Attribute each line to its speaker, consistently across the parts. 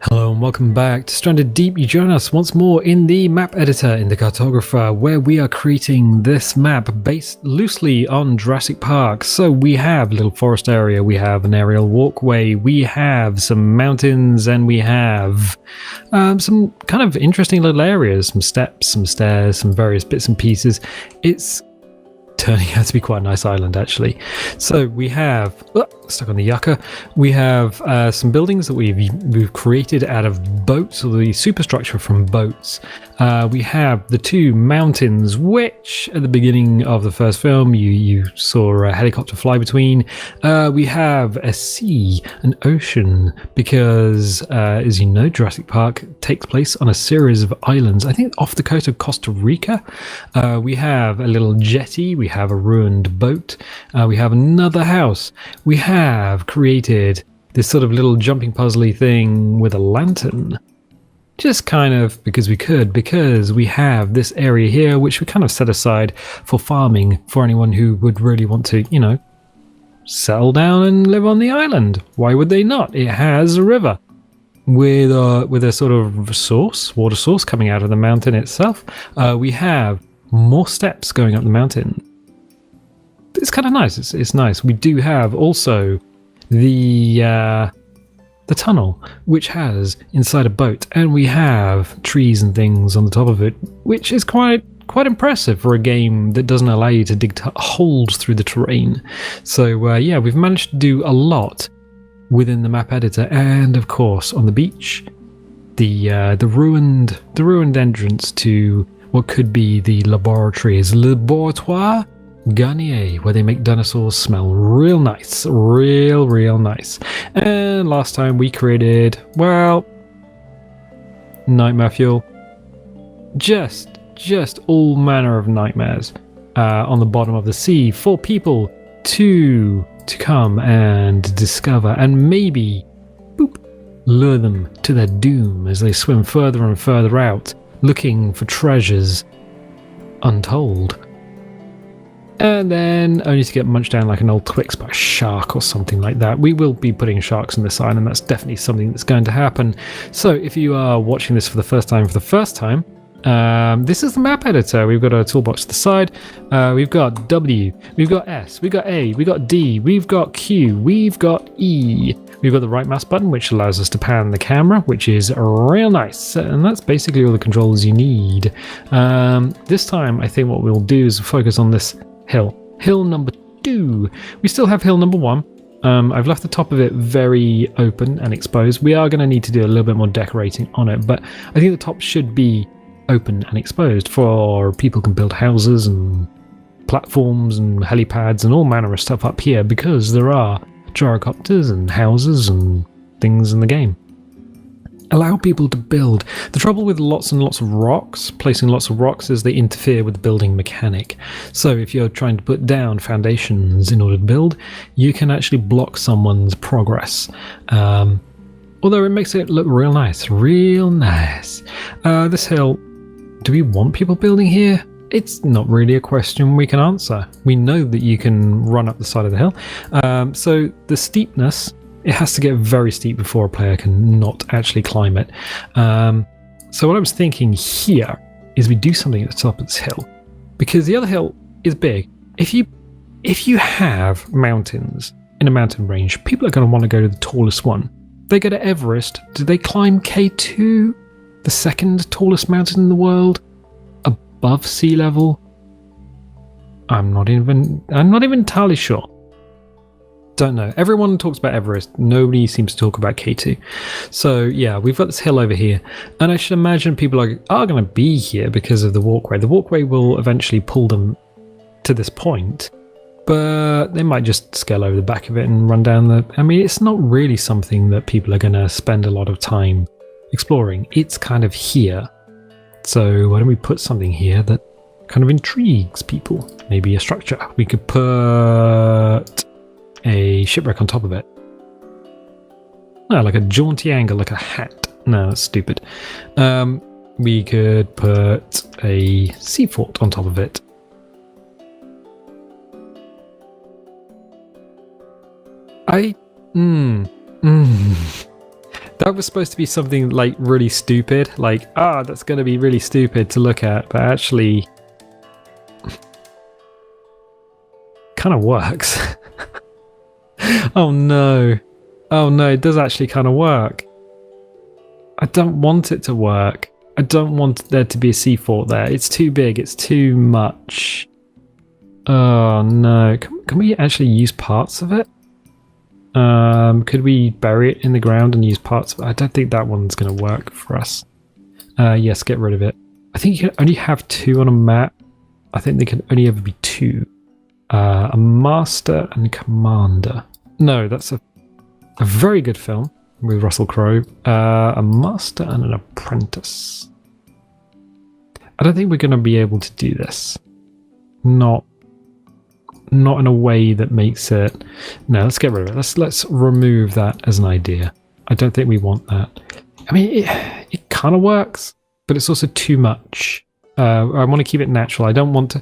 Speaker 1: Hello and welcome back to Stranded Deep. You join us once more in the map editor, in the cartographer, where we are creating this map based loosely on Jurassic Park. So we have a little forest area, we have an aerial walkway, we have some mountains, and we have some kind of interesting little areas, some steps, some stairs, some various bits and pieces. It's turning out to be quite a nice island, actually. So we have stuck on the yucca. We have some buildings that we've created out of boats, or the superstructure from boats. We have the two mountains, which at the beginning of the first film you saw a helicopter fly between. We have a sea, an ocean, because as you know, Jurassic Park takes place on a series of islands, I think off the coast of Costa Rica. We have a little jetty, we have a ruined boat, we have another house. We have created this sort of little jumping puzzly thing with a lantern. Just kind of because we have this area here which we kind of set aside for farming for anyone who would really want to, settle down and live on the island. Why would they not? It has a river with a sort of water source coming out of the mountain itself. We have more steps going up the mountain. It's kind of nice. It's nice. We do have also the tunnel, which has inside a boat, and we have trees and things on the top of it, which is quite impressive for a game that doesn't allow you to dig holes through the terrain. So we've managed to do a lot within the map editor, and of course on the beach, the ruined entrance to what could be the laboratoire Garnier, where they make dinosaurs smell real nice, real nice. And last time we created, nightmare fuel, just all manner of nightmares on the bottom of the sea for people to come and discover, and maybe lure them to their doom as they swim further and further out looking for treasures untold. And then only to get munched down like an old Twix by a shark or something like that. We will be putting sharks in this island. That's definitely something that's going to happen. So if you are watching this for the first time, this is the map editor. We've got a toolbox to the side. We've got W, we've got S, we've got A, we've got D, we've got Q, we've got E. We've got the right mouse button, which allows us to pan the camera, which is real nice. And that's basically all the controls you need. This time, I think what we'll do is focus on this hill number 2. We still have hill number 1. I've left the top of it very open and exposed. We are going to need to do a little bit more decorating on it, but I think the top should be open and exposed for people can build houses and platforms and helipads and all manner of stuff up here, because there are gyrocopters and houses and things in the game. Allow people to build. The trouble with lots and lots of rocks, placing lots of rocks, is they interfere with the building mechanic. So if you're trying to put down foundations in order to build, you can actually block someone's progress. Although it makes it look real nice, this hill, do we want people building here? It's not really a question we can answer. We know that you can run up the side of the hill. So the steepness, it has to get very steep before a player can not actually climb it. So what I was thinking here is we do something at the top of this hill, because the other hill is big. If you have mountains in a mountain range, people are going to want to go to the tallest one. They go to Everest. Do they climb K2, the second tallest mountain in the world, above sea level? I'm not even entirely sure. Don't know. Everyone talks about Everest. Nobody seems to talk about K2. So yeah, we've got this hill over here, and I should imagine people are going to be here because of the walkway. The walkway will eventually pull them to this point, but they might just scale over the back of it and run down it's not really something that people are going to spend a lot of time exploring. It's kind of here. So why don't we put something here that kind of intrigues people? Maybe a structure. We could put a shipwreck on top of it. No, like a jaunty angle, like a hat. No, that's stupid. We could put a sea fort on top of it. That was supposed to be something like really stupid, like, that's going to be really stupid to look at, but actually kind of works. Oh no, it does actually kind of work. I don't want it to work. I don't want there to be a sea fort there. It's too big, it's too much. Oh no, can we actually use parts of it? Could we bury it in the ground and use parts of it? I don't think that one's going to work for us. Yes, get rid of it. I think you can only have 2 on a map. I think there can only ever be 2. A master and commander. No, that's a very good film with Russell Crowe. A master and an apprentice. I don't think we're going to be able to do this. Not in a way that makes it... No, let's get rid of it. Let's remove that as an idea. I don't think we want that. I mean, it kind of works, but it's also too much. I want to keep it natural. I don't want to...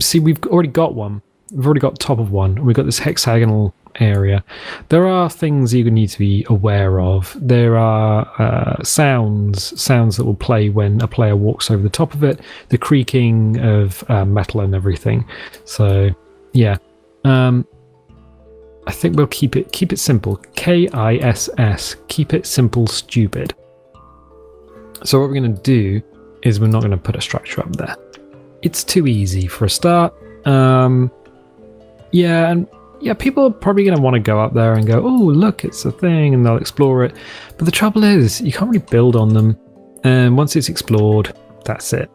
Speaker 1: See, we've already got one. We've already got top of one. We've got this hexagonal area. There are things you need to be aware of. There are sounds that will play when a player walks over the top of it. The creaking of metal and everything. So... yeah, I think we'll keep it simple. KISS, keep it simple, stupid. So what we're going to do is we're not going to put a structure up there. It's too easy for a start. People are probably going to want to go up there and go, oh, look, it's a thing, and they'll explore it. But the trouble is, you can't really build on them. And once it's explored, that's it.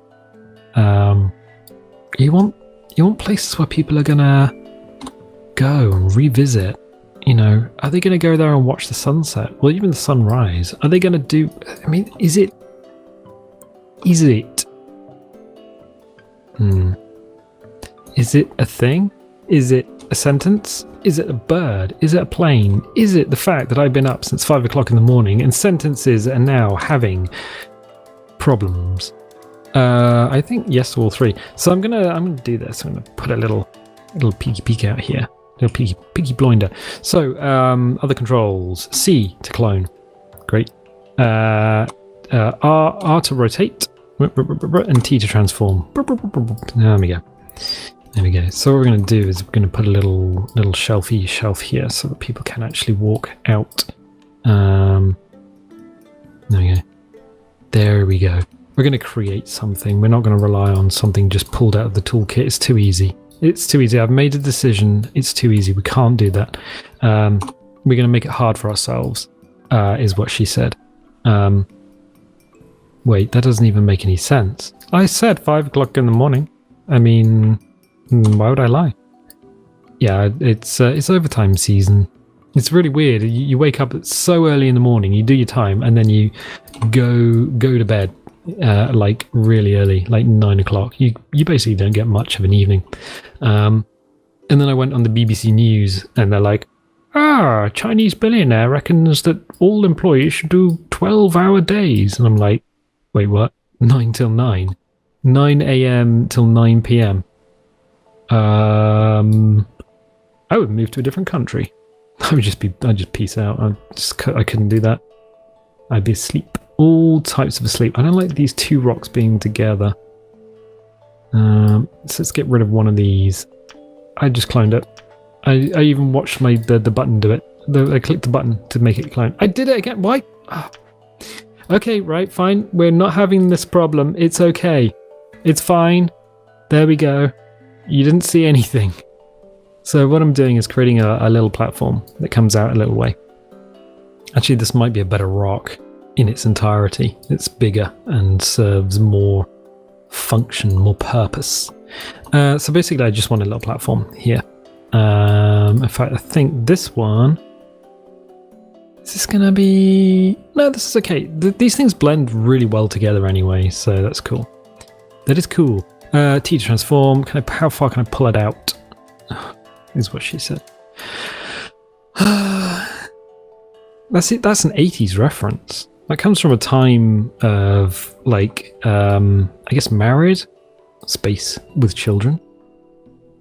Speaker 1: You want places where people are gonna go and revisit. You know, are they gonna go there and watch the sunset? Well, even the sunrise. Are they gonna do... I mean, is it... Is it a thing? Is it a sentence? Is it a bird? Is it a plane? Is it the fact that I've been up since 5 o'clock in the morning and sentences are now having problems? I think yes to all 3. So I'm gonna do this. I'm gonna put a little peek out here. Little peeky blinder. So other controls. C to clone. Great. R to rotate. And T to transform. There we go. There we go. So what we're gonna do is we're gonna put a little shelf here so that people can actually walk out. There we go. There we go. We're going to create something. We're not going to rely on something just pulled out of the toolkit. It's too easy. It's too easy. I've made a decision. It's too easy. We can't do that. We're going to make it hard for ourselves, is what she said. Wait, that doesn't even make any sense. I said 5 o'clock in the morning. I mean, why would I lie? Yeah, it's overtime season. It's really weird. You wake up so early in the morning, you do your time, and then you go to bed. Like really early, like 9 o'clock. You basically don't get much of an evening. And then I went on the BBC News and they're like, a Chinese billionaire reckons that all employees should do 12-hour days. And I'm like, wait, what? 9 till 9? 9 a.m. till 9 p.m. I would move to a different country. I'd just peace out. I couldn't do that. I'd be asleep. All types of asleep. I don't like these 2 rocks being together. So let's get rid of one of these. I just climbed it. I even watched the button do it. I clicked the button to make it climb. I did it again. Why? Oh. Okay, right, fine. We're not having this problem. It's okay. It's fine. There we go. You didn't see anything. So what I'm doing is creating a little platform that comes out a little way. Actually, this might be a better rock. In its entirety. It's bigger and serves more function, more purpose. So basically I just want a little platform here. In fact, I think this one... Is this going to be... No, this is okay. These things blend really well together anyway, so that's cool. That is cool. T to transform. How far can I pull it out? Is what she said. That's it. That's an 80s reference. That comes from a time of, like, I guess Married? Space with Children.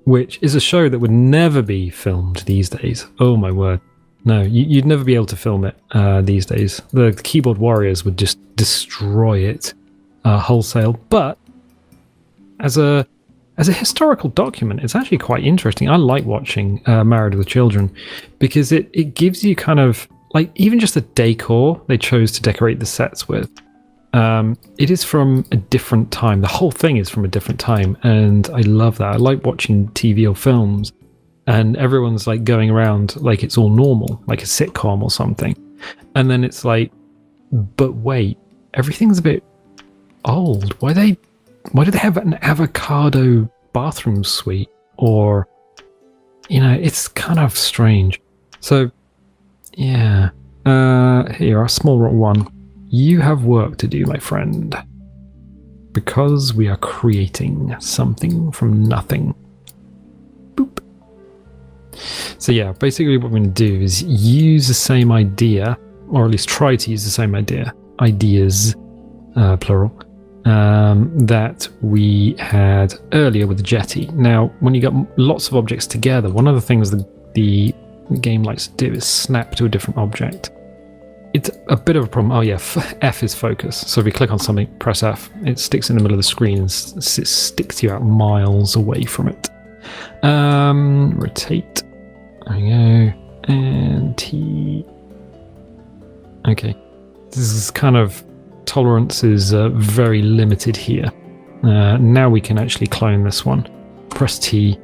Speaker 1: Which is a show that would never be filmed these days. Oh my word. No, you'd never be able to film it these days. The keyboard warriors would just destroy it wholesale. But as a historical document, it's actually quite interesting. I like watching Married with Children because it gives you kind of like even just the decor they chose to decorate the sets with. It is from a different time. The whole thing is from a different time, and I love that. I like watching TV or films, and everyone's like going around like it's all normal, like a sitcom or something. And then it's like, but wait, everything's a bit old. Why do they have an avocado bathroom suite? Or, it's kind of strange. So, yeah. Here, our small rock one. You have work to do, my friend. Because we are creating something from nothing. Boop. So yeah, basically what we're going to do is use the same idea, or at least try to use the same ideas, plural, that we had earlier with the jetty. Now, when you got lots of objects together, one of the things the game likes to do is snap to a different object. It's a bit of a problem. Oh yeah, F is focus. So if we click on something, press F, it sticks in the middle of the screen and it sticks you out miles away from it. Rotate. There we go. And T. Okay. This is kind of, tolerance is very limited here. Now we can actually clone this one. Press T,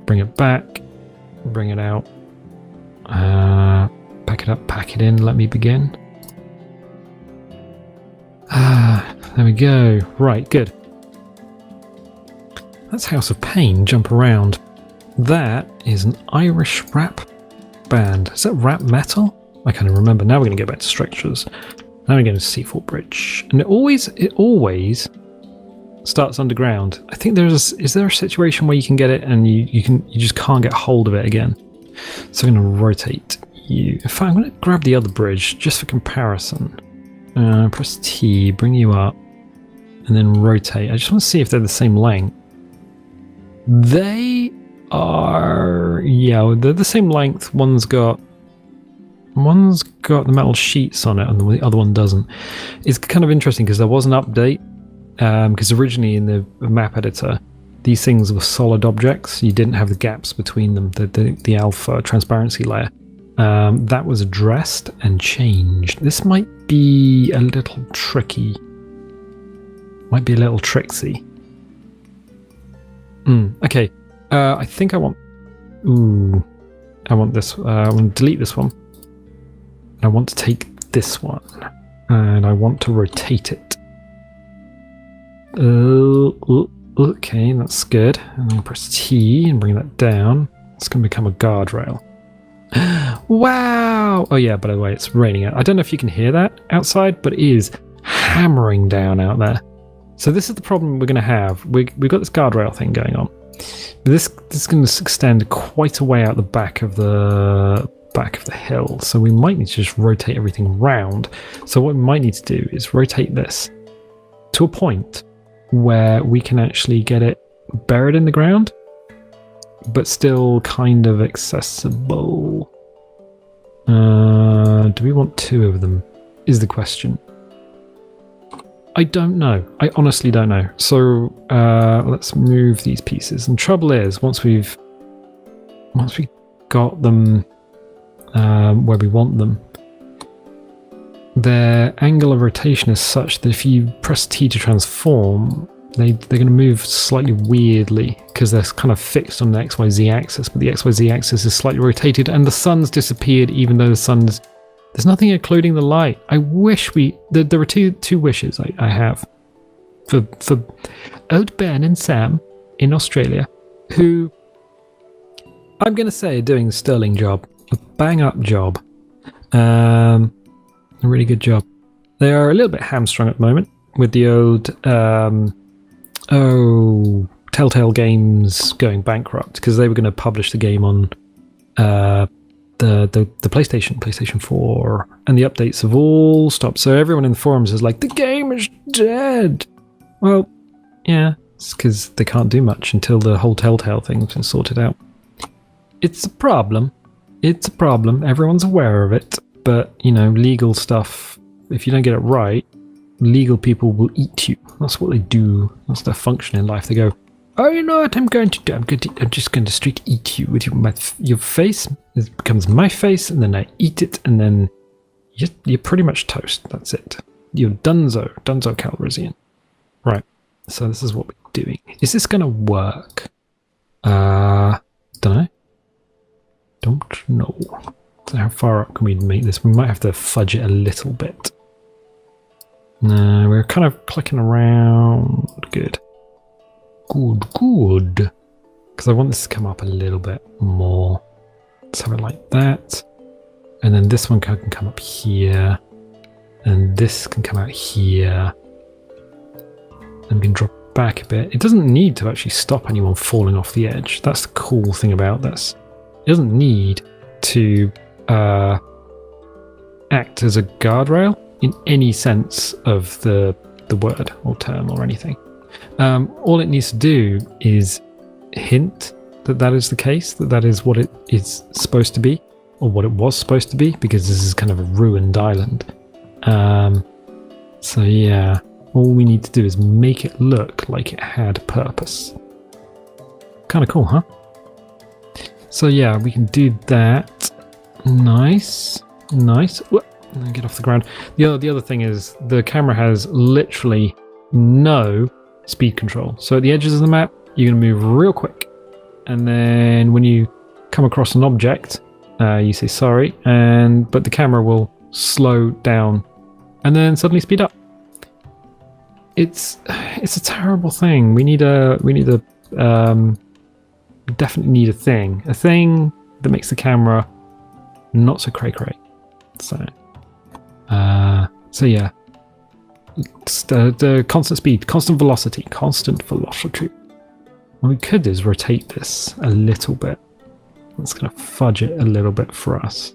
Speaker 1: bring it back, bring it out. Pack it up, pack it in, let me begin. There we go. Right, good. That's House of Pain, jump around. That is an Irish rap band. Is that rap metal? I can't even remember. Now we're going to go back to structures. Now we're going to Seafort Bridge. And it always starts underground. I think is there a situation where you can get it and you just can't get hold of it again? So I'm going to rotate you. In fact, I'm going to grab the other bridge just for comparison. Press T, bring you up, and then rotate. I just want to see if they're the same length. They are, yeah, they're the same length. One's got the metal sheets on it, and the other one doesn't. It's kind of interesting because there was an update. Because originally in the map editor, these things were solid objects. You didn't have the gaps between them. The alpha transparency layer. That was addressed and changed. This might be a little tricky. Might be a little tricksy. Okay. I think I want... I want this. I want to delete this one. I want to take this one. And I want to rotate it. Okay, that's good. And then press T and bring that down. It's going to become a guardrail. Wow! Oh yeah, by the way, it's raining out. I don't know if you can hear that outside, but it is hammering down out there. So this is the problem we're going to have. We've got this guardrail thing going on. This is going to extend quite a way out the back of the hill. So we might need to just rotate everything round. So what we might need to do is rotate this to a point where we can actually get it buried in the ground, but still kind of accessible. Do we want two of them? Is the question. I don't know. I honestly don't know. So let's move these pieces. And trouble is, once we got them where we want them, their angle of rotation is such that if you press T to transform, they're going to move slightly weirdly because they're kind of fixed on the XYZ axis, but the XYZ axis is slightly rotated and the sun's disappeared even though the sun's... There's nothing including the light. I wish there were two wishes I have for Old Ben and Sam in Australia, who I'm going to say are doing a sterling job, a bang-up job, a really good job. They are a little bit hamstrung at the moment with the old Telltale Games going bankrupt because they were going to publish the game on the PlayStation 4, and the updates have all stopped. So everyone in the forums is like, the game is dead. Well, yeah, it's because they can't do much until the whole Telltale thing's been sorted out. It's a problem. It's a problem. Everyone's aware of it. But, you know, legal stuff, if you don't get it right, legal people will eat you. That's what they do. That's their function in life. They go, oh, you know what I'm going to do? I'm just going to straight eat you with your face. It becomes my face, and then I eat it, and then you're pretty much toast. That's it. You're Dunzo Calrissian. Right. So this is what we're doing. Is this going to work? Don't know. So how far up can we make this? We might have to fudge it a little bit. No, we're kind of clicking around. Good. Because I want this to come up a little bit more. Let's have it like that. And then this one can come up here. And this can come out here. And we can drop back a bit. It doesn't need to actually stop anyone falling off the edge. That's the cool thing about this. It doesn't need to act as a guardrail in any sense of the word or term or anything. All it needs to do is hint that is the case, that is what it is supposed to be, or what it was supposed to be, because this is kind of a ruined island. So yeah, all we need to do is make it look like it had purpose. Kind of cool, huh? So yeah, we can do that. Nice. Whoop, and then get off the ground. The other thing is the camera has literally no speed control. So at the edges of the map, you're going to move real quick. And then when you come across an object, you say sorry, but the camera will slow down and then suddenly speed up. It's a terrible thing. We definitely need a thing that makes the camera not so cray. So yeah, it's the constant speed, constant velocity. What we could do is rotate this a little bit. That's going to fudge it a little bit for us.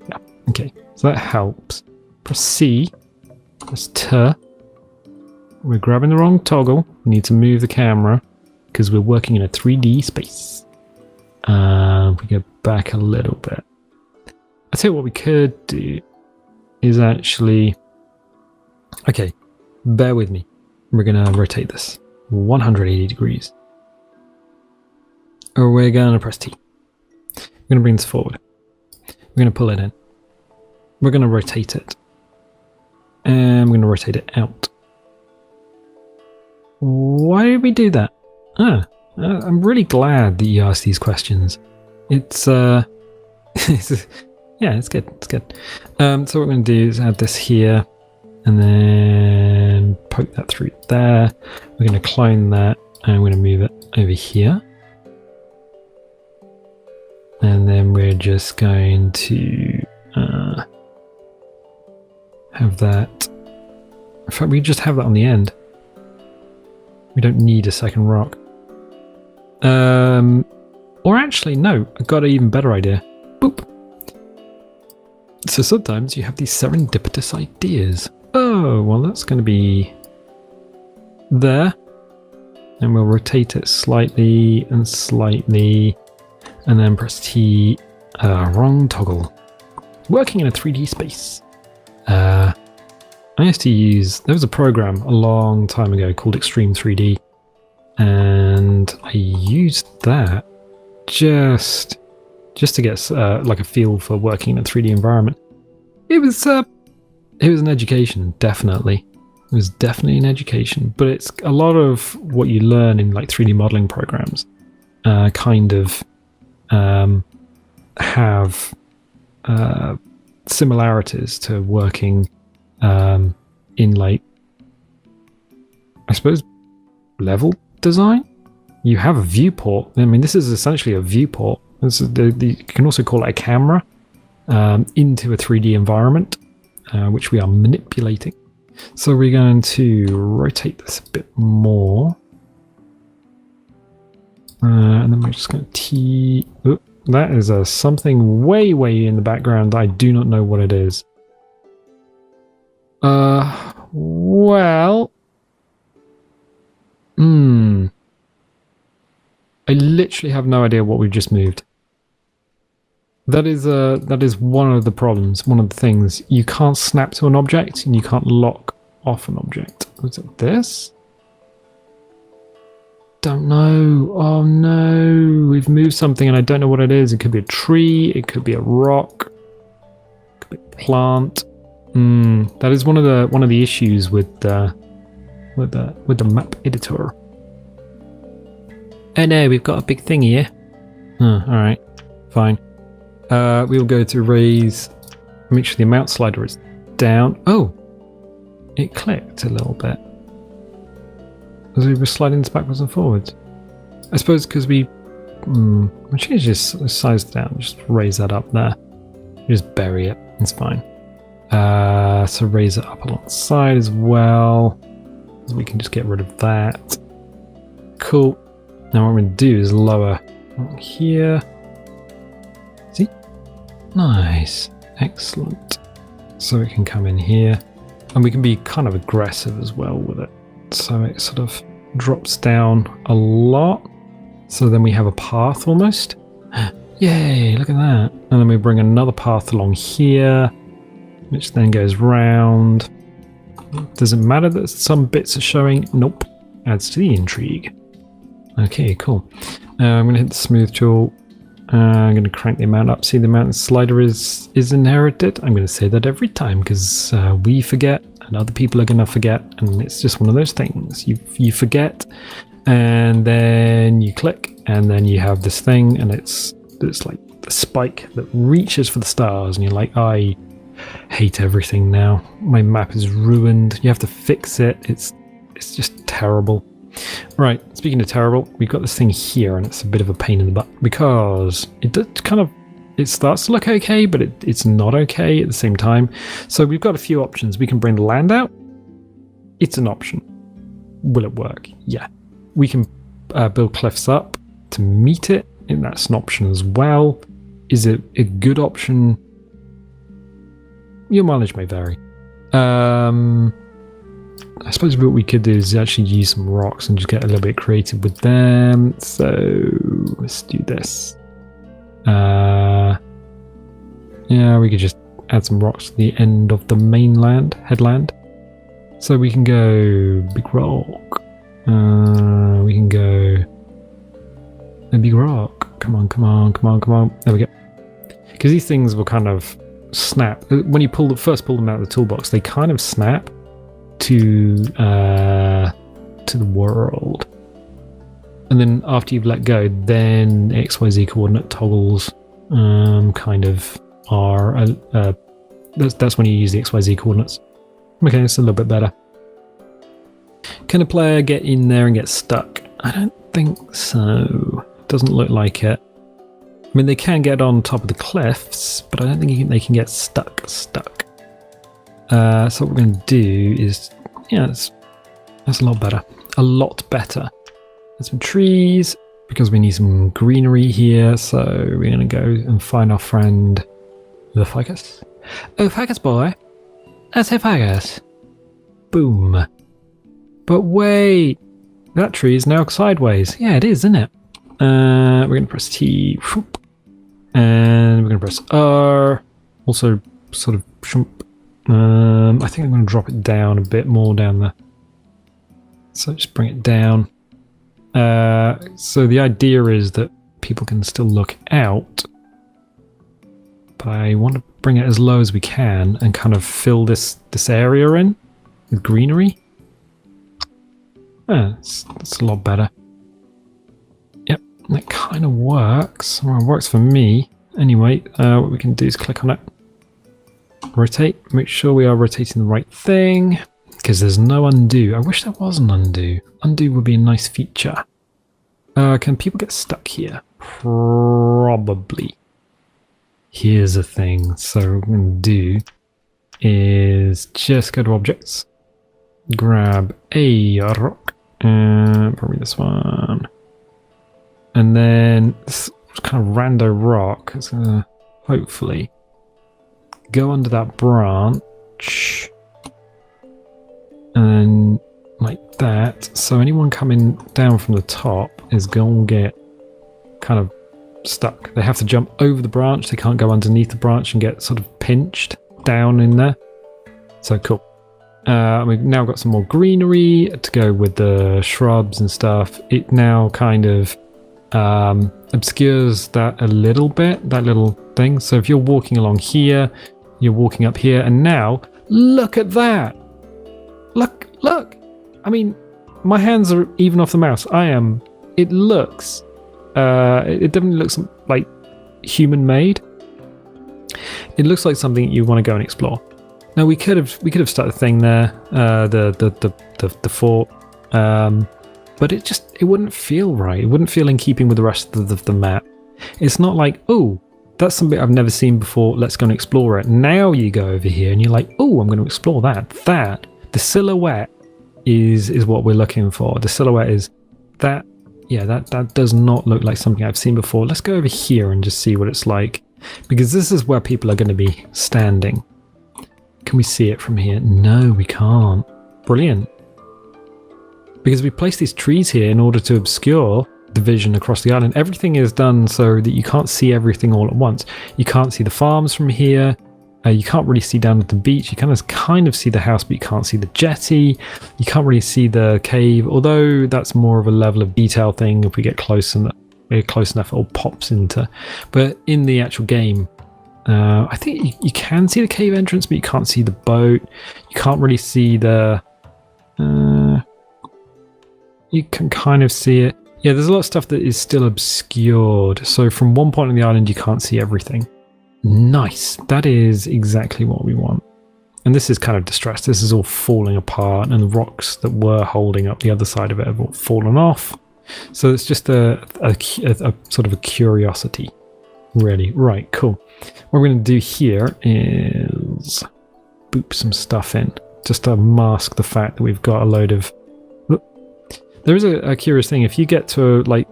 Speaker 1: Yeah, okay, so that helps. Press C, press T. We're grabbing the wrong toggle. We need to move the camera because we're working in a 3D space. We go back a little bit. I tell you what we could do is actually... Okay, bear with me. We're going to rotate this 180 degrees. Or we're going to press T. We're going to bring this forward. We're going to pull it in. We're going to rotate it. And we're going to rotate it out. Why did we do that? I'm really glad that you asked these questions. It's yeah, it's good. It's good. So what we're going to do is add this here, and then poke that through there. We're going to clone that, and we're going to move it over here. And then we're just going to have that. In fact, we just have that on the end. We don't need a second rock. Or actually, no, I got an even better idea. Boop. So sometimes you have these serendipitous ideas. Oh, well, that's going to be there. And we'll rotate it slightly and slightly. And then press T. Wrong toggle. Working in a 3D space. I used to use... There was a program a long time ago called Extreme 3D. And I used that just to get like a feel for working in a 3D environment. It was an education, definitely. It was definitely an education, but it's a lot of what you learn in like 3D modeling programs kind of have similarities to working in like, I suppose, level design. You have a viewport. I mean, this is essentially a viewport. This is you can also call it a camera into a 3D environment, which we are manipulating. So we're going to rotate this a bit more. And then we're just going to that is something way in the background that I do not know what it is. Well... I literally have no idea what we've just moved. That is one of the problems, one of the things. You can't snap to an object and you can't lock off an object. Was it this? Don't know. Oh no, we've moved something and I don't know what it is. It could be a tree, it could be a rock, it could be a plant. That is one of the issues with the map editor. Oh no, we've got a big thing here. Alright, fine. We'll go to raise, make sure the amount slider is down. Oh, it clicked a little bit. As we were sliding this backwards and forwards. I suppose because we change this size down, just raise that up there. Just bury it, it's fine. So raise it up alongside as well. So we can just get rid of that. Cool. Now what I'm going to do is lower here. See? Nice. Excellent. So it can come in here. And we can be kind of aggressive as well with it. So it sort of drops down a lot. So then we have a path almost. Yay, look at that. And then we bring another path along here, which then goes round. Does it matter that some bits are showing? Nope. Adds to the intrigue. Okay, cool. I'm going to hit the smooth tool. I'm going to crank the amount up. See, the amount slider is inherited. I'm going to say that every time because we forget and other people are going to forget, and it's just one of those things. You forget, and then you click, and then you have this thing, and it's like the spike that reaches for the stars, and you're like, I hate everything now. My map is ruined. You have to fix it. It's just terrible. Right, speaking of terrible, we've got this thing here, and it's a bit of a pain in the butt because it starts to look okay, but it's not okay at the same time. So we've got a few options. We can bring the land out. It's an option. Will it work? Yeah. We can build cliffs up to meet it, and that's an option as well. Is it a good option? Your mileage may vary. I suppose what we could do is actually use some rocks and just get a little bit creative with them. So let's do this. Yeah, we could just add some rocks to the end of the mainland, headland. So we can go big rock. We can go a big rock. Come on, come on, come on, come on. There we go. Because these things will kind of snap. When you first pull them out of the toolbox, they kind of snap to the world. And then after you've let go, then XYZ coordinate toggles kind of are that's when you use the XYZ coordinates. Okay, it's a little bit better. Can a player get in there and get stuck? I don't think so. Doesn't look like it. I mean, they can get on top of the cliffs, but I don't think they can get stuck. So what we're going to do is, yeah, that's a lot better. A lot better. There's some trees, because we need some greenery here, so we're going to go and find our friend, the Ficus. Oh, Ficus boy. Let's say Ficus. Boom. But wait, that tree is now sideways. Yeah, it is, isn't it? We're going to press T. And we're going to press R. Also, sort of... I think I'm going to drop it down a bit more down there. So just bring it down. So the idea is that people can still look out. But I want to bring it as low as we can and kind of fill this area in with greenery. That's a lot better. Yep, that kind of works. Well, it works for me. Anyway, what we can do is click on it. Rotate. Make sure we are rotating the right thing. Because there's no undo. I wish there was an undo. Undo would be a nice feature. Can people get stuck here? Probably. Here's the thing. So what we're going to do is just go to objects. Grab a rock. Probably this one. And then this kind of rando rock is going to hopefully go under that branch. And like that. So anyone coming down from the top is going to get kind of stuck. They have to jump over the branch. They can't go underneath the branch and get sort of pinched down in there. So cool. We've now got some more greenery to go with the shrubs and stuff. It now kind of obscures that a little bit, that little thing. So if you're walking along here, you're walking up here, and now look at that. Look. I mean, my hands are even off the mouse. It looks, it definitely looks like human-made. It looks like something you want to go and explore. Now we could have started a thing there, the fort, but it wouldn't feel right. It wouldn't feel in keeping with the rest of the map. It's not like, oh, that's something I've never seen before. Let's go and explore it. Now you go over here and you're like, oh, I'm going to explore that. The silhouette is what we're looking for. The silhouette is that. Yeah, that does not look like something I've seen before. Let's go over here and just see what it's like, because this is where people are going to be standing. Can we see it from here? No, we can't. Brilliant. Because we placed these trees here in order to obscure the vision across the island. Everything is done so that you can't see everything all at once. You can't see the farms from here. You can't really see down at the beach. You can kind of see the house, but you can't see the jetty. You can't really see the cave, although that's more of a level of detail thing. If we get close enough, it all pops into. But in the actual game, I think you can see the cave entrance, but you can't see the boat. You can't really see the... you can kind of see it. Yeah, there's a lot of stuff that is still obscured. So from one point on the island, you can't see everything. Nice. That is exactly what we want. And this is kind of distressed. This is all falling apart, and the rocks that were holding up the other side of it have all fallen off. So it's just a sort of a curiosity, really. Right, cool. What we're going to do here is boop some stuff in, just to mask the fact that we've got a load of... There is a curious thing. If you get to, like,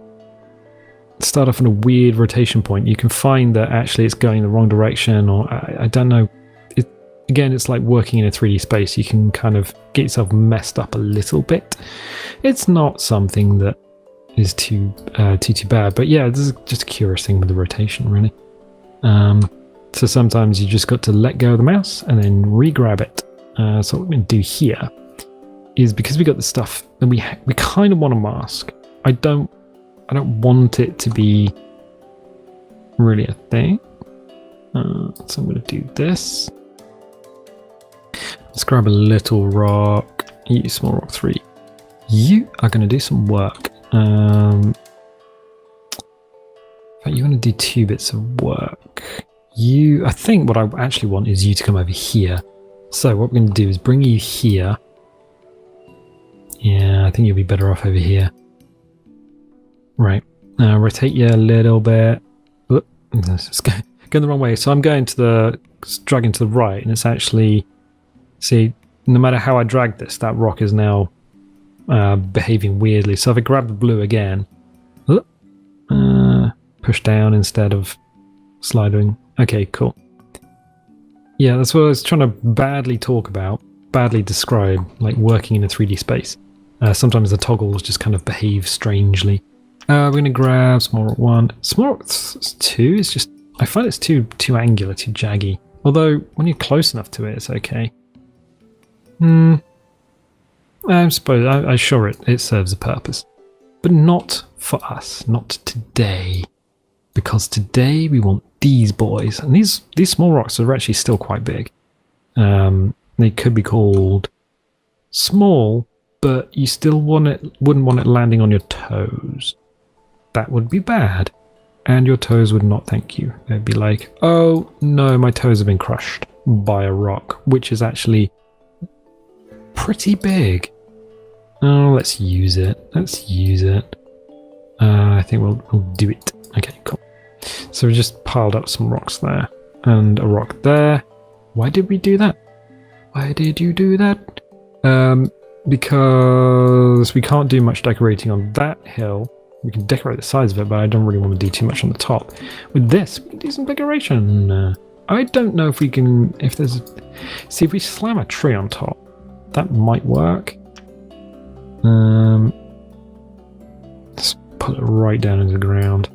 Speaker 1: start off on a weird rotation point, you can find that actually it's going the wrong direction, or I don't know. Again, it's like working in a 3D space. You can kind of get yourself messed up a little bit. It's not something that is too bad, but yeah, this is just a curious thing with the rotation, really. So sometimes you just got to let go of the mouse and then re-grab it. So what we're going to do here is, because we got the stuff that we kind of want to mask. I don't want it to be really a thing. So I'm going to do this. Let's grab a little rock. Use small rock 3. You are going to do some work. In fact, you're going to do 2 bits of work. I think what I actually want is you to come over here. So what we're going to do is bring you here. Yeah, I think you'll be better off over here. Right. Rotate you a little bit. Oop, it's going the wrong way. So I'm going dragging to the right, and it's actually... See, no matter how I drag this, that rock is now behaving weirdly. So if I grab the blue again, push down instead of sliding. Okay, cool. Yeah, that's what I was trying to badly describe, like working in a 3D space. Sometimes the toggles just kind of behave strangely. We're going to grab small rock 1. Small rock 2 is just... I find it's too angular, too jaggy. Although, when you're close enough to it, it's okay. I suppose, I'm sure it serves a purpose. But not for us. Not today. Because today we want these boys. And these small rocks are actually still quite big. They could be called small, but you still wouldn't want it landing on your toes. That would be bad. And your toes would not thank you. They'd be like, oh no, my toes have been crushed by a rock, which is actually pretty big. Oh, let's use it. I think we'll do it. Okay, cool. So we just piled up some rocks there and a rock there. Why did we do that? Why did you do that? Because we can't do much decorating on that hill. We can decorate the sides of it, but I don't really want to do too much on the top. With this, we can do some decoration. I don't know if we can... See, if we slam a tree on top, that might work. Just put it right down into the ground.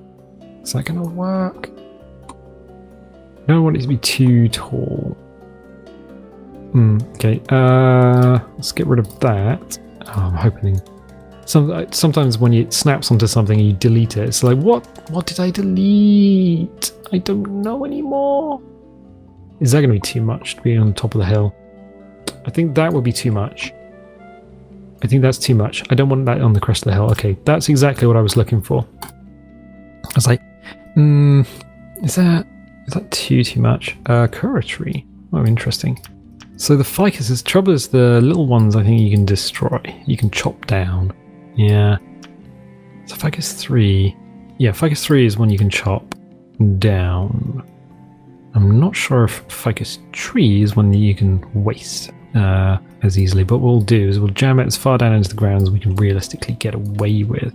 Speaker 1: Is that going to work? I don't want it to be too tall. Okay, let's get rid of that. Oh, I'm hoping. Sometimes when it snaps onto something and you delete it, it's like, what did I delete? I don't know anymore. Is that going to be too much to be on the top of the hill? I think that would be too much. I think that's too much. I don't want that on the crest of the hill. Okay, that's exactly what I was looking for. I was like, is that too much? Kura tree. Oh, interesting. So the ficus, the trouble is the little ones I think you can destroy. You can chop down. Yeah. So ficus 3. Yeah, ficus 3 is one you can chop down. I'm not sure if ficus tree is one that you can waste as easily, but what we'll do is we'll jam it as far down into the ground as we can realistically get away with.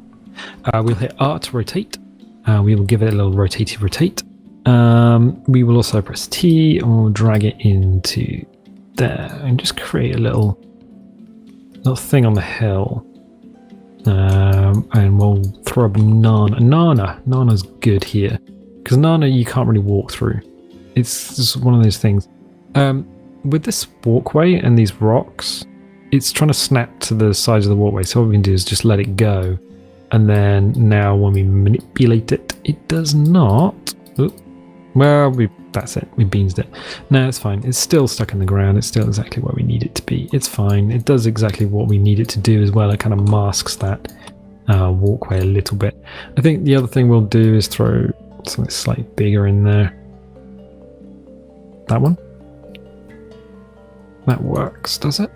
Speaker 1: We'll hit R to rotate. We will give it a little rotate. We will also press T and we'll drag it into there and just create a little thing on the hill. And we'll throw a Nana. Nana's good here. Because Nana you can't really walk through. It's just one of those things. With this walkway and these rocks, it's trying to snap to the sides of the walkway. So what we can do is just let it go. And then now when we manipulate it, it does not. Ooh, well, that's it. We beansed it. No, it's fine. It's still stuck in the ground. It's still exactly where we need it to be. It's fine. It does exactly what we need it to do as well. It kind of masks that walkway a little bit. I think the other thing we'll do is throw something slightly bigger in there. That one? That works, does it?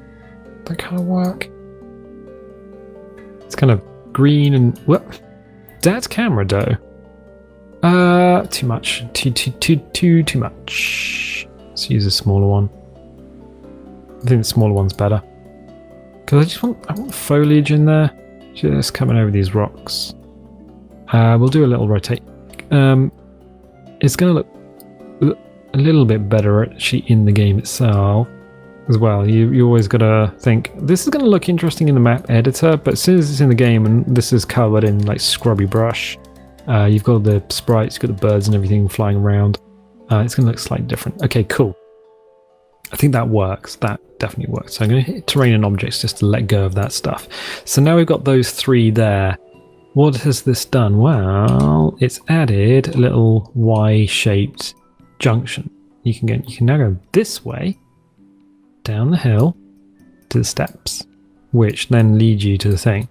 Speaker 1: That kind of work? It's kind of green and... What? Dad's camera dough. Too much. Too much. Let's use a smaller one. I think the smaller one's better. Because I want foliage in there. Just coming over these rocks. We'll do a little rotate. It's going to look a little bit better actually in the game itself as well. You always got to think, this is going to look interesting in the map editor, but as soon as it's in the game and this is covered in like scrubby brush, you've got the sprites, you've got the birds and everything flying around, it's going to look slightly different. Okay, cool. I think that works. That definitely works. So I'm going to hit terrain and objects just to let go of that stuff. So now we've got those three there. What has this done? Well, it's added a little Y-shaped junction. You can now go this way down the hill to the steps, which then lead you to the thing,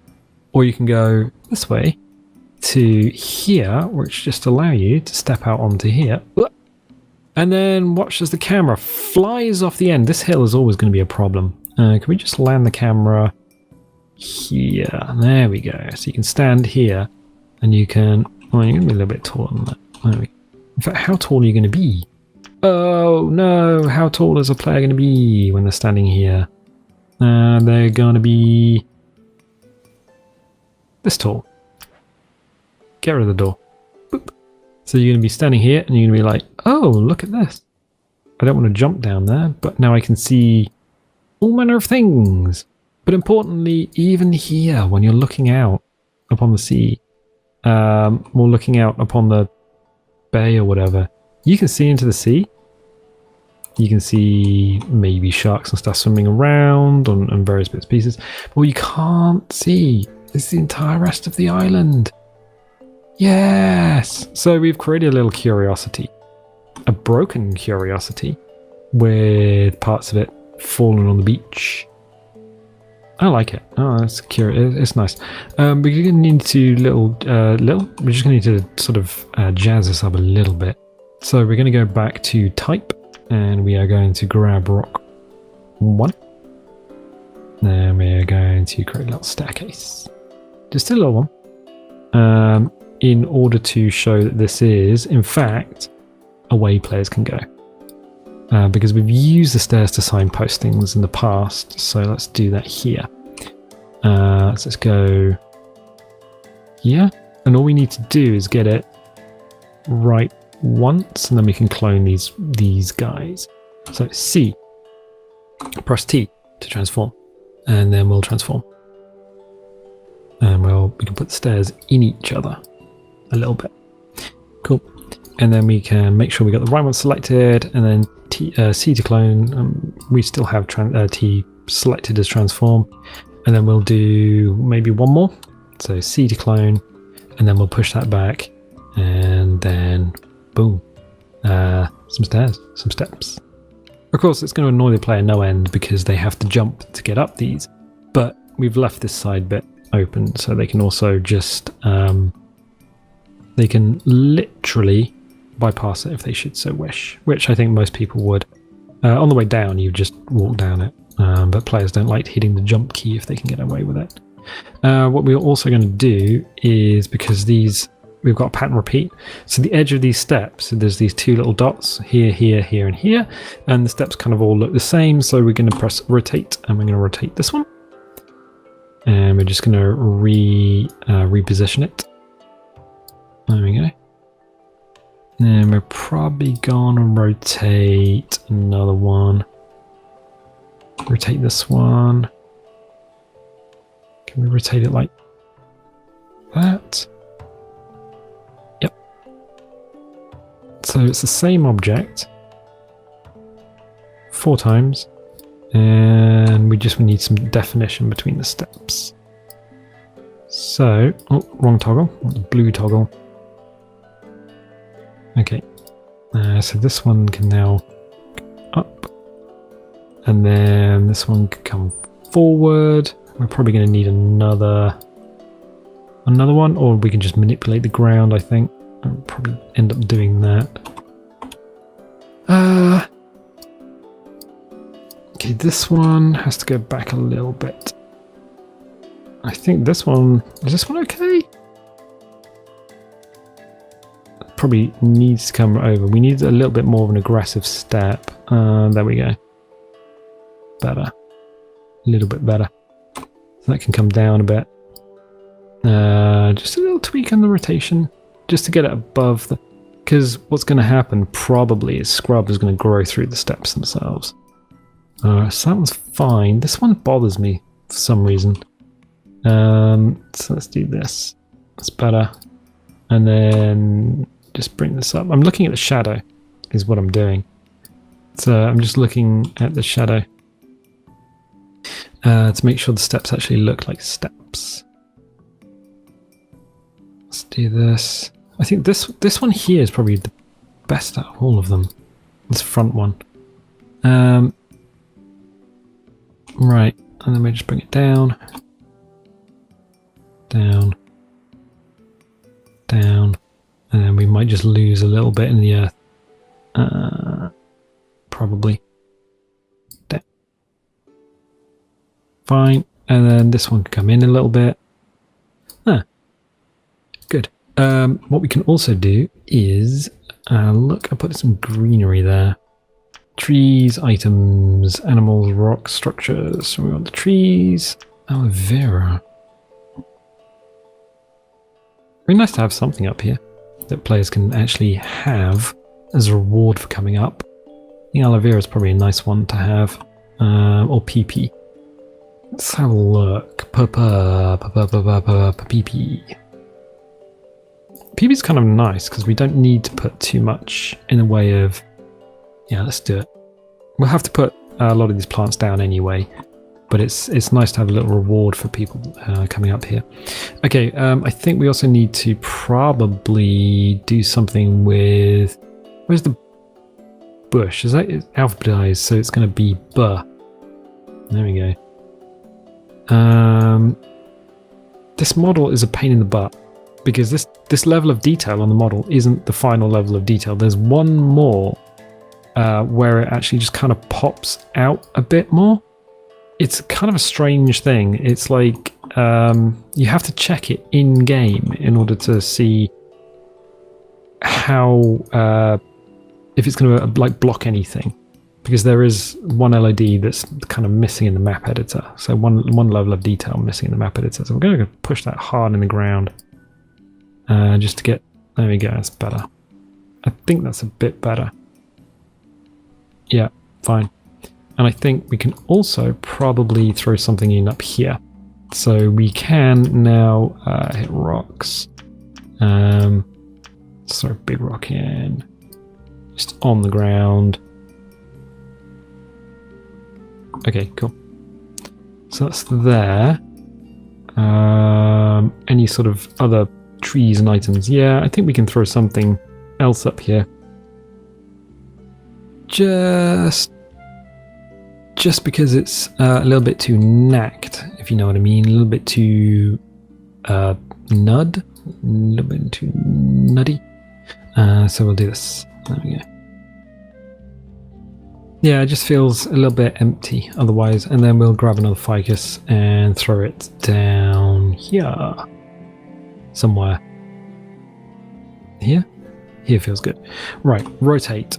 Speaker 1: or you can go this way to here, which just allow you to step out onto here, and then watch as the camera flies off the end. This hill is always going to be a problem. Can we just land the camera here? There we go. So you can stand here and you can, well, you're going to be a little bit taller than that. There we go. In fact, how tall are you going to be? Oh no, how tall is a player going to be when they're standing here? They're going to be this tall. Get rid of the door. Boop. So you're going to be standing here and you're going to be like, oh, look at this. I don't want to jump down there, but now I can see all manner of things. But importantly, even here, when you're looking out upon the sea, or looking out upon the bay or whatever, you can see into the sea. You can see maybe sharks and stuff swimming around on various bits and pieces. But what you can't see is the entire rest of the island. Yes! So we've created a little curiosity. A broken curiosity with parts of it fallen on the beach. I like it. Oh, that's curious. It's nice. We're going to need to we're just going to need to sort of jazz this up a little bit. So we're going to go back to type and we are going to grab rock 1. Then we're going to create a little staircase. Just a little one. In order to show that this is, in fact, a way players can go. Because we've used the stairs to signpost things in the past, so let's do that here. So let's go here, and all we need to do is get it right once, and then we can clone these guys. So C, press T to transform, and then we'll transform. And we can put the stairs in each other a little bit. Cool. And then we can make sure we got the right one selected, and then C to clone. We still have T selected as transform, and then we'll do maybe one more. So C to clone, and then we'll push that back, and then boom, some stairs, some steps. Of course, it's going to annoy the player no end because they have to jump to get up these, but we've left this side bit open so they can also just they can literally bypass it if they should so wish, which I think most people would. On the way down, you just walk down it, but players don't like hitting the jump key if they can get away with it. What we're also going to do is, because we've got a pattern repeat, so the edge of these steps, so there's these two little dots here, here, here, and here, and the steps kind of all look the same, so we're going to press rotate, and we're going to rotate this one, and we're just going to reposition it. There we go. And we're probably going to rotate another one. Rotate this one. Can we rotate it like that? Yep. So it's the same object 4 times, and we need some definition between the steps. So, oh, wrong toggle, blue toggle. Okay, so this one can now up, and then this one can come forward. We're probably going to need another one, or we can just manipulate the ground, I think. I'll probably end up doing that. Okay, this one has to go back a little bit. I think this one, is this one okay? Probably needs to come over. We need a little bit more of an aggressive step. There we go. Better. A little bit better. So that can come down a bit. Just a little tweak on the rotation, just to get it above the... Because what's going to happen probably is Scrub is going to grow through the steps themselves. So that one's fine. This one bothers me for some reason. So let's do this. That's better. And then just bring this up. I'm looking at the shadow is what I'm doing. So I'm just looking at the shadow to make sure the steps actually look like steps. Let's do this. I think this one here is probably the best out of all of them. This front one. Right, and then we just bring it down. Down. Down. And then we might just lose a little bit in the earth. Probably. Down. Fine. And then this one can come in a little bit. Good. What we can also do is, look, I put some greenery there. Trees, items, animals, rocks, structures. So we want the trees. Aloe vera. Very nice to have something up here that players can actually have as a reward for coming up. I think aloe vera is probably a nice one to have. Or PP. Let's have a look. PP. PP is kind of nice because we don't need to put too much in the way of... Yeah, let's do it. We'll have to put a lot of these plants down anyway, but it's nice to have a little reward for people coming up here. Okay, I think we also need to probably do something with... Where's the bush? Is that alphabetized? So it's going to be B. There we go. This model is a pain in the butt because this level of detail on the model isn't the final level of detail. There's one more where it actually just kind of pops out a bit more. It's kind of a strange thing. It's like you have to check it in game in order to see how if it's going to like block anything, because there is one LED that's kind of missing in the map editor. So one level of detail missing in the map editor. So we're going to push that hard in the ground just to get... There we go. That's better. I think that's a bit better. Yeah, fine. And I think we can also probably throw something in up here. So we can now hit rocks. Let's throw a big rock in. Just on the ground. Okay, cool. So that's there. Any sort of other trees and items? Yeah, I think we can throw something else up here. Just because it's a little bit too knacked, if you know what I mean. A little bit too nud. A little bit too nutty. So we'll do this. There we go. Yeah, it just feels a little bit empty otherwise. And then we'll grab another ficus and throw it down here. Somewhere. Here? Here feels good. Right, rotate.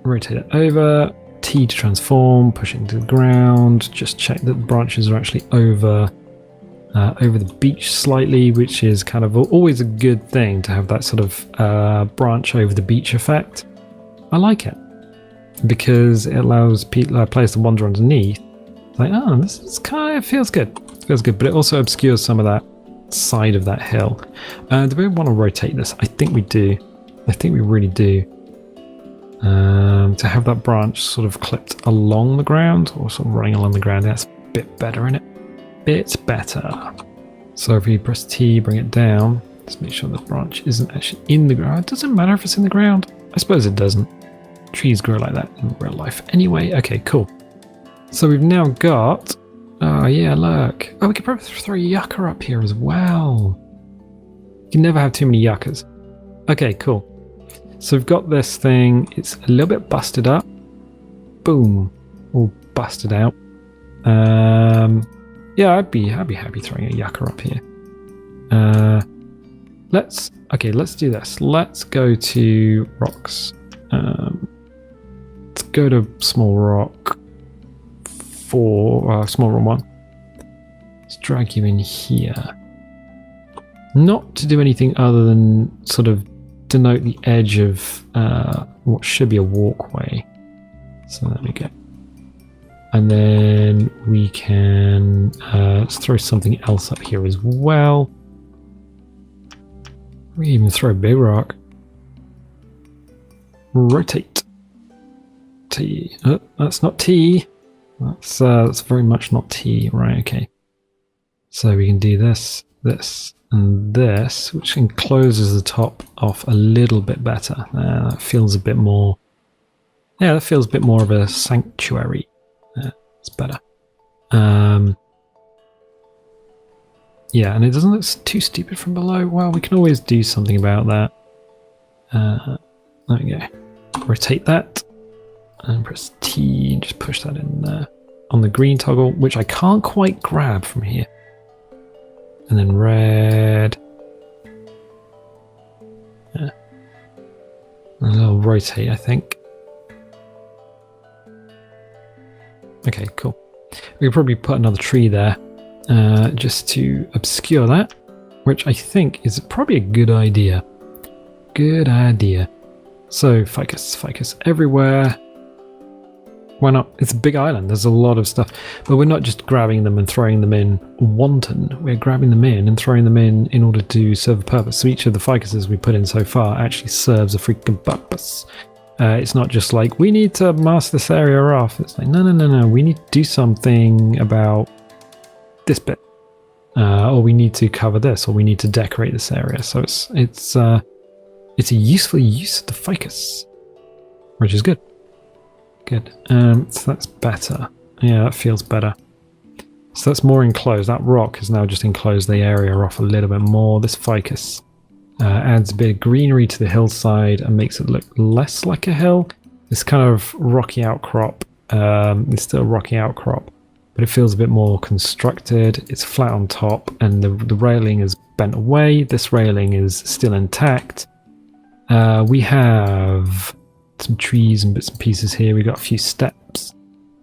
Speaker 1: Rotate it over. T to transform, push it into the ground. Just check that the branches are actually over the beach slightly, which is kind of always a good thing to have that sort of branch over the beach effect. I like it because it allows players to wander underneath. Like, oh, this is kind of feels good. Feels good, but it also obscures some of that side of that hill. Do we want to rotate this? I think we do. I think we really do. To have that branch sort of clipped along the ground or sort of running along the ground, that's a bit better, isn't it? Bit better. So if we press T, bring it down, let's make sure the branch isn't actually in the ground. It doesn't matter if it's in the ground. I suppose it doesn't. Trees grow like that in real life anyway. Okay, cool. So we've now got, oh yeah, look. Oh, we could probably throw a yucca up here as well. You can never have too many yuccas. Okay, cool. So we've got this thing. It's a little bit busted up. Boom. All busted out. Yeah, I'd be happy throwing a yucca up here. Let's do this. Let's go to rocks. Let's go to small rock 4, small rock 1. Let's drag you in here. Not to do anything other than sort of denote the edge of what should be a walkway. So there we go. And then we can let's throw something else up here as well. We even throw a big rock. Rotate. T. Oh, that's not T. That's very much not T. Right, okay. So we can do this, this, and this, which encloses the top off a little bit better. That feels a bit more... Yeah, that feels a bit more of a sanctuary. It's better. Yeah, and it doesn't look too stupid from below. Well, we can always do something about that. There we go. Rotate that. And press T and just push that in there. On the green toggle, which I can't quite grab from here. And then red. Yeah. And I'll rotate, I think. Okay, cool. We could probably put another tree there just to obscure that, which I think is probably a good idea. Good idea. So ficus everywhere. Why not? It's a big island. There's a lot of stuff. But we're not just grabbing them and throwing them in wanton. We're grabbing them in and throwing them in order to serve a purpose. So each of the ficuses we put in so far actually serves a freaking purpose. It's not just like, we need to mask this area off. It's like, no. We need to do something about this bit. Or we need to cover this, or we need to decorate this area. So it's a useful use of the ficus, which is good. Good. So that's better. Yeah, that feels better. So that's more enclosed. That rock has now just enclosed the area off a little bit more. This ficus adds a bit of greenery to the hillside and makes it look less like a hill. This kind of rocky outcrop. It's still a rocky outcrop, but it feels a bit more constructed. It's flat on top, and the railing is bent away. This railing is still intact. We have some trees and bits and pieces here. We've got a few steps.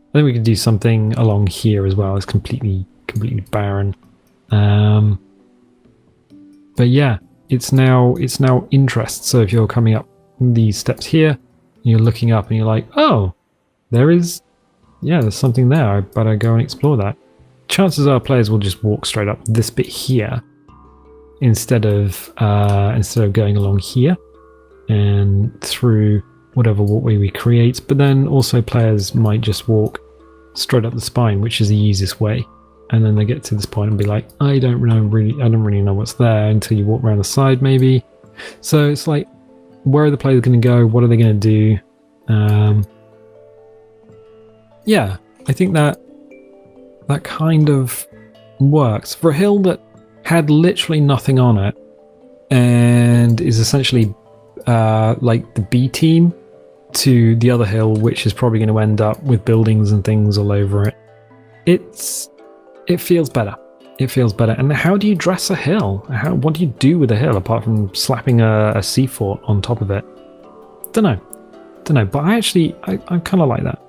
Speaker 1: I think we can do something along here as well. It's completely barren. But yeah, it's now interest. So if you're coming up these steps here, and you're looking up and you're like, oh, there's something there. I better go and explore that. Chances are players will just walk straight up this bit here instead of going along here. and through whatever walkway we create, but then also players might just walk straight up the spine, which is the easiest way, and then they get to this point and be like, I don't really know what's there until you walk around the side maybe. So it's like, where are the players going to go? What are they going to do? Yeah, I think that kind of works for a hill that had literally nothing on it and is essentially like the B team to the other hill, which is probably going to end up with buildings and things all over it. It feels better. It feels better. And how do you dress a hill? What do you do with a hill apart from slapping a sea fort on top of it? Don't know. But I kind of like that.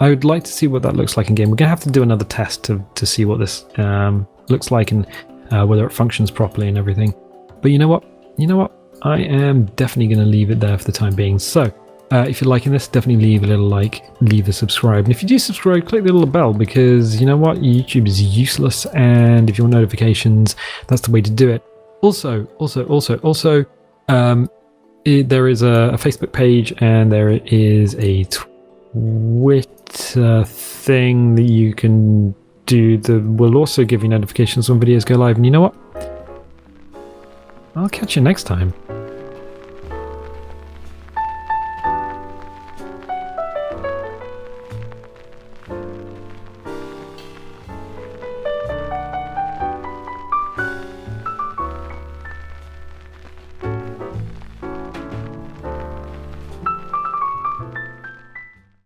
Speaker 1: I would like to see what that looks like in game. We're going to have to do another test to see what this looks like and whether it functions properly and everything. But you know what? I am definitely going to leave it there for the time being. So if you're liking this, definitely leave a little like, leave a subscribe. And if you do subscribe, click the little bell, because you know what? YouTube is useless, and if you want notifications, that's the way to do it. Also, there is a Facebook page, and there is a Twitter thing that you can do that will also give you notifications when videos go live. And you know what? I'll catch you next time.